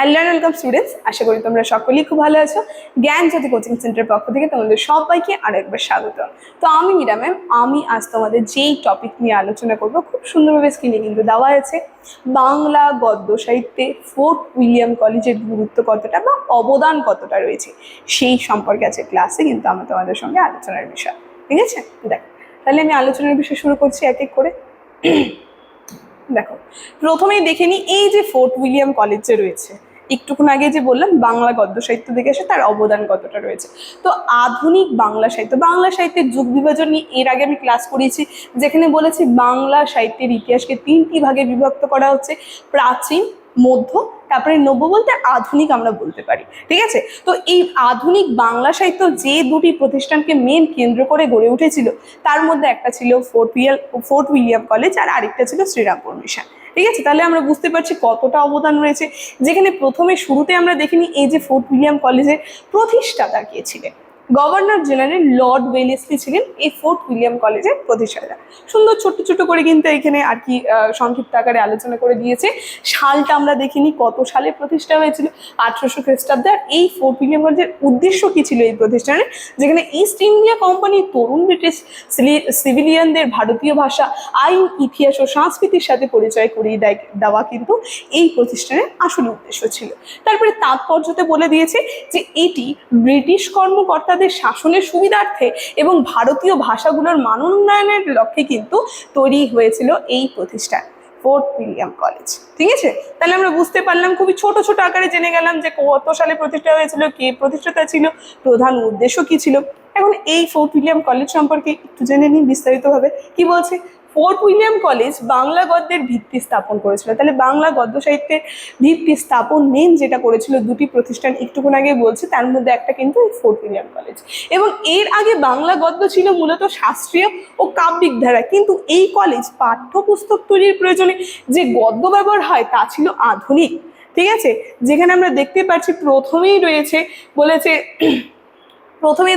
Hello and welcome students, আশা করি তোমরা সকলেই খুব ভালো আছো। জ্ঞান জ্যোতি কোচিং সেন্টারের পক্ষ থেকে তোমাদের সবাইকে আরেকবার স্বাগত। তো আমি মীরা ম্যাম, আমি আজ তোমাদের যেই টপিক নিয়ে আলোচনা করব খুব সুন্দরভাবে স্ক্রিনে কিন্তু দেওয়া আছে, বাংলা গদ্য সাহিত্যে ফোর্ট উইলিয়াম কলেজের গুরুত্ব কতটা বা অবদান কতটা রয়েছে সেই সম্পর্কে আছে ক্লাসে কিন্তু আমি তোমাদের সঙ্গে আলোচনার বিষয়। ঠিক আছে, দেখ তাহলে আমি আলোচনার বিষয় শুরু করছি এক এক করে। দেখো, প্রথমেই দেখে নিই এই যে ফোর্ট উইলিয়াম কলেজ যে রয়েছে, একটুক্ষণ আগে যে বললাম বাংলা গদ্য সাহিত্য দেখে আসে তার অবদান কতটা রয়েছে। তো আধুনিক বাংলা সাহিত্যের যুগ বিভাজন নিয়ে এর আগে আমি ক্লাস করিয়েছি, যেখানে বলেছি বাংলা সাহিত্যের ইতিহাসকে তিনটি ভাগে বিভক্ত করা হচ্ছে, প্রাচীন, মধ্য, তারপরে নব্য বলতে আধুনিক আমরা বলতে পারি। ঠিক আছে, তো এই আধুনিক বাংলা সাহিত্য যে দুটি প্রতিষ্ঠানকে মেন কেন্দ্র করে গড়ে উঠেছিল তার মধ্যে একটা ছিল ফোর্ট উইলিয়াম কলেজ আর আরেকটা ছিল শ্রীরামপুর মিশন। ঠিক আছে, তাহলে আমরা বুঝতে পারছি কতটা অবদান রয়েছে। যেখানে প্রথমে শুরুতে আমরা দেখিনি এই যে ফোর্ট উইলিয়াম কলেজের প্রতিষ্ঠাতা কে ছিলেন, গভর্নর জেনারেল লর্ড ওয়েলেসলি ছিলেন এই ফোর্ট উইলিয়াম কলেজের প্রতিষ্ঠাতা। সুন্দর ছোট্ট ছোট্ট করে কিন্তু এখানে আর কি সংক্ষিপ্ত আকারে আলোচনা করে দিয়েছে। সালটা আমরা দেখিনি কত সালে প্রতিষ্ঠা হয়েছিল, 1800 খ্রিস্টাব্দে। আর এই ফোর্ট উইলিয়াম কলেজের উদ্দেশ্য কি ছিল এই প্রতিষ্ঠানে, যেখানে ইস্ট ইন্ডিয়া কোম্পানির তরুণ ব্রিটিশ সিভিলিয়ানদের ভারতীয় ভাষা, আইন, ইতিহাস ও সংস্কৃতির সাথে পরিচয় করিয়ে দেওয়া কিন্তু এই প্রতিষ্ঠানের আসল উদ্দেশ্য ছিল। তারপরে তাৎপর্যতে বলে দিয়েছে যে এটি ব্রিটিশ কর্মকর্তাদের শাসনের সুবিধার্থে এবং ভারতীয় ভাষাগুলোর মান উন্নয়নের লক্ষ্যে কিন্তু তৈরি হয়েছিল এই প্রতিষ্ঠান ফোর্ট উইলিয়াম কলেজ। ঠিক আছে, তাহলে আমরা বুঝতে পারলাম, খুবই ছোট ছোট আকারে জেনে গেলাম যে কত সালে প্রতিষ্ঠা হয়েছিল, কে প্রতিষ্ঠাতা ছিল, প্রধান উদ্দেশ্য কি ছিল। এখন এই ফোর্ট উইলিয়াম কলেজ সম্পর্কে একটু জেনে নিই বিস্তারিতভাবে। কি বলছে, ফোর্ট উইলিয়াম কলেজ বাংলা গদ্যের ভিত্তি স্থাপন করেছিল। তাহলে বাংলা গদ্য সাহিত্যের ভিত্তি স্থাপন মেন যেটা করেছিল দুটি প্রতিষ্ঠান, একটুক্ষণ আগে বলছি, তার মধ্যে একটা কিন্তু ফোর্ট উইলিয়াম কলেজ। এবং এর আগে বাংলা গদ্য ছিল মূলত শাস্ত্রীয় ও কাব্যিক ধারা, কিন্তু এই কলেজ পাঠ্যপুস্তক তৈরির প্রয়োজনে যে গদ্য ব্যবহার হয় তা ছিল আধুনিক। ঠিক আছে, যেখানে আমরা দেখতে পাচ্ছি প্রথমেই রয়েছে বলেছে প্রথমে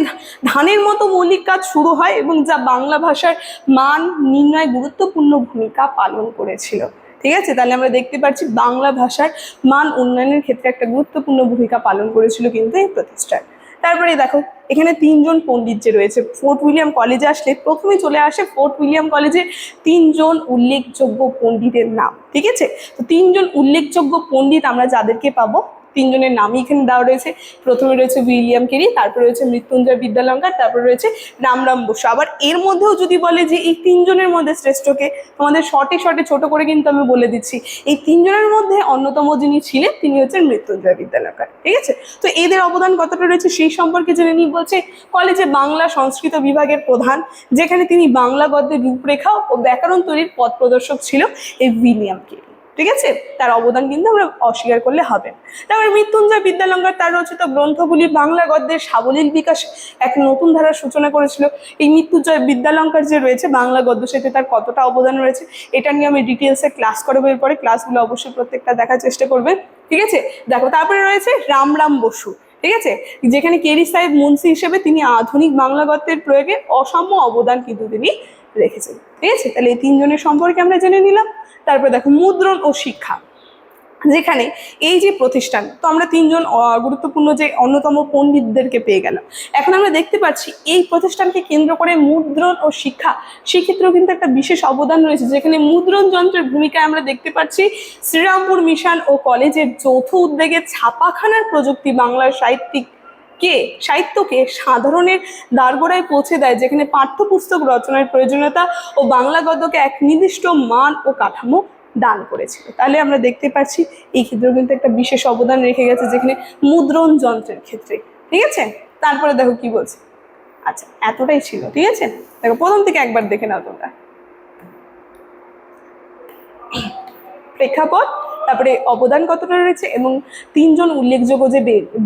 ধানের মতো মৌলিক কাজ শুরু হয় এবং যা বাংলা ভাষার মান নির্ণয়ে গুরুত্বপূর্ণ ভূমিকা পালন করেছিল। ঠিক আছে, তাহলে আমরা দেখতে পাচ্ছি বাংলা ভাষার মান উন্নয়নের ক্ষেত্রে একটা গুরুত্বপূর্ণ ভূমিকা পালন করেছিল কিন্তু এই প্রতিষ্ঠান। তারপরে দেখো এখানে তিনজন পণ্ডিত যে রয়েছে, ফোর্ট উইলিয়াম কলেজে আসলে প্রথমে চলে আসে ফোর্ট উইলিয়াম কলেজের তিনজন উল্লেখযোগ্য পণ্ডিতের নাম। ঠিক আছে, তো তিনজন উল্লেখযোগ্য পণ্ডিত আমরা যাদেরকে পাবো, তিনজনের নামই এখানে দেওয়া রয়েছে। প্রথমে রয়েছে উইলিয়াম কেরি, তারপরে রয়েছে মৃত্যুঞ্জয় বিদ্যালঙ্কার, তারপরে রয়েছে রামরাম বসু। আবার এর মধ্যেও যদি বলে যে এই তিনজনের মধ্যে শ্রেষ্ঠকে, তোমাদের শর্টে ছোট করে কিন্তু আমি বলে দিচ্ছি, এই তিনজনের মধ্যে অন্যতম যিনি ছিলেন তিনি হচ্ছেন মৃত্যুঞ্জয় বিদ্যালঙ্কার। ঠিক আছে, তো এদের অবদান কতটা রয়েছে সেই সম্পর্কে জেনে নিই। বলছে কলেজে বাংলা সংস্কৃত বিভাগের প্রধান, যেখানে তিনি বাংলা গদ্যের রূপরেখা ও ব্যাকরণ তৈরির পথ প্রদর্শক ছিল এই উইলিয়াম কেরি। ঠিক আছে, তার অবদান কিন্তু আমরা অস্বীকার করলে হবে না। তারপরে মৃত্যুঞ্জয় বিদ্যালঙ্কার তার রচিত গ্রন্থগুলি বাংলা গদ্যের সাবলীল বিকাশ এক নতুন ধারার সূচনা করেছিল। এই মৃত্যুঞ্জয় বিদ্যালঙ্কার যে রয়েছে বাংলা গদ্য সাহিত্যে তার কতটা অবদান রয়েছে এটা নিয়ে আমি ডিটেলসে ক্লাস করাবো এরপরে, ক্লাসগুলো অবশ্যই প্রত্যেকটা দেখার চেষ্টা করবে। ঠিক আছে, দেখো তারপরে রয়েছে রামরাম বসু। ঠিক আছে, যেখানে কেরি সাহেব মুন্সি হিসেবে তিনি আধুনিক বাংলা গদ্যের প্রয়োগে অসাম্য অবদান কিন্তু তিনি রেখেছেন। ঠিক আছে, তাহলে এই তিনজনের সম্পর্কে আমরা জেনে নিলাম। তারপরে দেখো মুদ্রণ ও শিক্ষা, যেখানে এই যে প্রতিষ্ঠান, তো আমরা তিনজন গুরুত্বপূর্ণ যে অন্যতম পণ্ডিতদেরকে পেয়ে গেলাম। এখন আমরা দেখতে পাচ্ছি এই প্রতিষ্ঠানকে কেন্দ্র করে মুদ্রণ ও শিক্ষা, সেক্ষেত্রেও কিন্তু একটা বিশেষ অবদান রয়েছে, যেখানে মুদ্রণ যন্ত্রের ভূমিকায় আমরা দেখতে পাচ্ছি শ্রীরামপুর মিশন ও কলেজের যৌথ উদ্যোগে ছাপাখানার প্রযুক্তি বাংলার সাহিত্যকে সাধারণের দ্বারগোড়ায় পৌঁছে দেয়, যেখানে পাঠ্যপুস্তক রচনার প্রয়োজনীয়তা ও বাংলা গদ্যকে এক নির্দিষ্ট মান ও কাঠামো দান করেছিল। তাহলে আমরা দেখতে পাচ্ছি এই ক্ষেত্রেও কিন্তু একটা বিশেষ অবদান রেখে গেছে, যেখানে মুদ্রণ যন্ত্রের ক্ষেত্রে। ঠিক আছে, তারপরে দেখো কি বলছে। আচ্ছা, এতটাই ছিল। ঠিক আছে, দেখো প্রথম থেকে একবার দেখে নাও তোমরা। প্রেক্ষাপট, তারপরে অবদান কতটা রয়েছে এবং তিনজন উল্লেখযোগ্য যে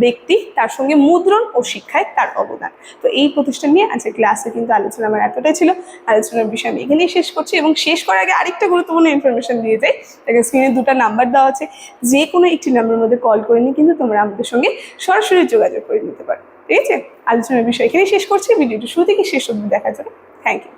ব্যক্তি, তার সঙ্গে মুদ্রণ ও শিক্ষায় তার অবদান। তো এই প্রতিষ্ঠান নিয়ে আজকে ক্লাসে কিন্তু আলোচনা আমার এতটাই ছিল। আলোচনার বিষয় আমি এখানেই শেষ করছি এবং শেষ করার আগে আরেকটা গুরুত্বপূর্ণ ইনফরমেশন দিয়ে যাই। দেখো স্ক্রিনে দুটো নাম্বার দেওয়া আছে, যে কোনো একটি নাম্বারের মধ্যে কল করে নিয়ে কিন্তু তোমরা আমাদের সঙ্গে সরাসরি যোগাযোগ করে নিতে পারো। ঠিক আছে, আলোচনার বিষয় এখানেই শেষ করছি। ভিডিওটি শুরু থেকে শেষ অবধি দেখার জন্য থ্যাংক ইউ।